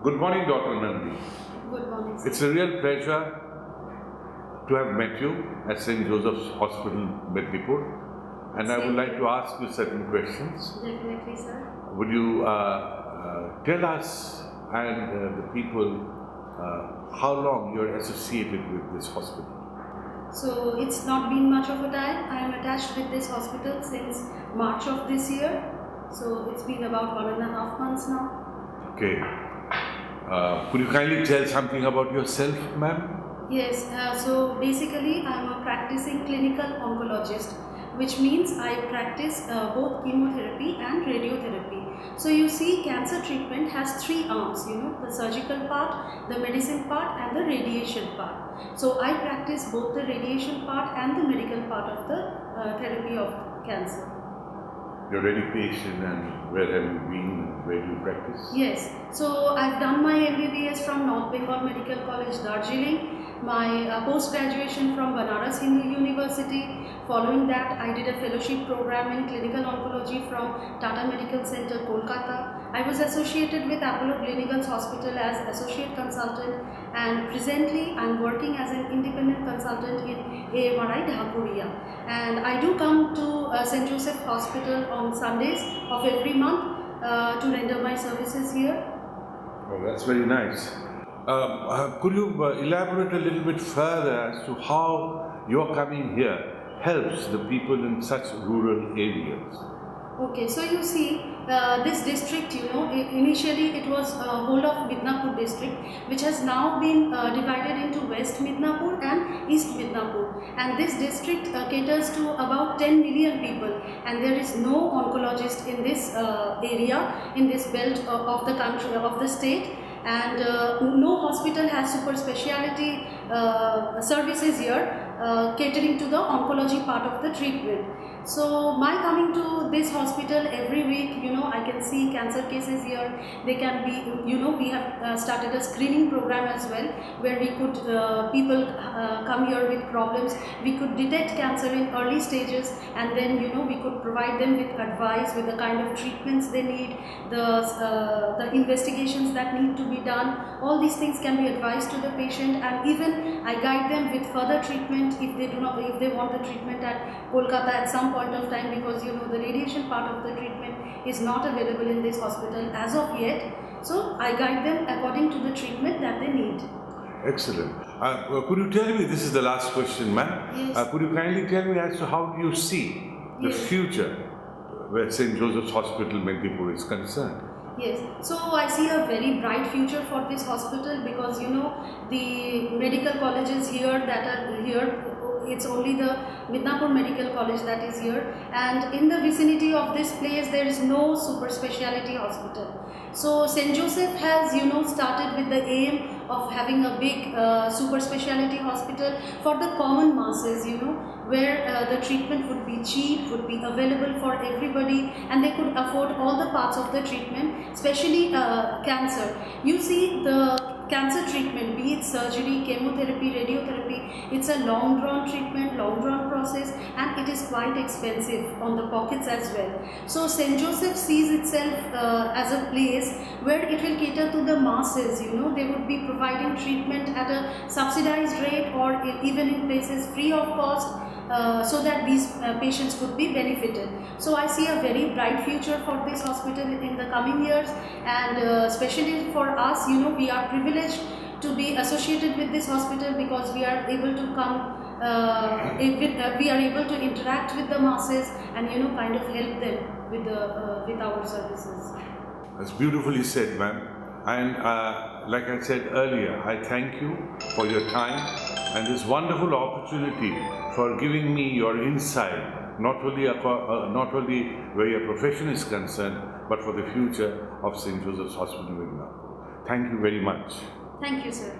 Good morning, Dr. Nandi. Good morning, sir. It's a real pleasure to have met you at St. Joseph's Hospital, Medipur, and I would like to ask you certain questions. Definitely, sir. Would you tell us and the people how long you're associated with this hospital? So it's not been much of a time. I am attached with this hospital since March of this year. So it's been about 1.5 months now. Okay. Could you kindly tell something about yourself, ma'am? Yes, so basically I am a practicing clinical oncologist, which means I practice both chemotherapy and radiotherapy. So you see, cancer treatment has 3 arms, the surgical part, the medicine part and the radiation part. So I practice both the radiation part and the medical part of the therapy of cancer. You're very patient, and where have you been? Where do you practice? Yes, so I've done my MBBS from North Bengal Medical College, Darjeeling, my post-graduation from Banaras Hindu University. Following that, I did a fellowship program in clinical oncology from Tata Medical Center, Kolkata. I was associated with Apollo Gleneagles Hospital as associate consultant, and presently I'm working as an independent consultant in AMRI, Dhakuria. And I do come to St. Joseph Hospital on Sundays of every month to render my services here. Oh, that's very nice. Could you elaborate a little bit further as to how your coming here helps the people in such rural areas? Okay, so you see, this district, initially it was whole of Midnapur district, which has now been divided into West Midnapur and East Midnapur. And this district caters to about 10 million people, and there is no oncologist in this area, in this belt of the country, of the state. And no hospital has super speciality services here catering to the oncology part of the treatment. So my coming to this hospital every week, I can see cancer cases here. They can be, we have started a screening program as well, where we could, people come here with problems. We could detect cancer in early stages, and then, we could provide them with advice, with the kind of treatments they need, the investigations that need to be done. All these things can be advised to the patient, and even I guide them with further treatment if they want the treatment at Kolkata at some point of time, because the radiation part of the treatment is not available in this hospital as of yet. So I guide them according to the treatment that they need. Excellent. Could you tell me, this is the last question, ma'am. Yes. Could you kindly tell me as to how do you see the future where St. Joseph's Hospital, Medipur is concerned? Yes, so I see a very bright future for this hospital, because the medical colleges here that are here, it's only the Midnapur Medical College that is here, and in the vicinity of this place there is no super speciality hospital. So St. Joseph has started with the aim of having a big super speciality hospital for the common masses, where the treatment would be cheap, would be available for everybody, and they could afford all the parts of the treatment, especially cancer. You see, the cancer treatment, be it surgery, chemotherapy, radiotherapy, it's a long drawn treatment, long drawn process, and it is quite expensive on the pockets as well. So St. Joseph sees itself as a place where it will cater to the masses. They would be providing treatment at a subsidized rate, or even in places free of cost, so that these patients could be benefited. So I see a very bright future for this hospital in the coming years, and especially for us, we are privileged to be associated with this hospital, because we are able to come, we are able to interact with the masses and kind of help them with our services. That's beautifully said, ma'am. And like I said earlier, I thank you for your time and this wonderful opportunity for giving me your insight, not only where your profession is concerned, but for the future of St. Joseph's Hospital, Midnapur. Thank you very much. Thank you, sir.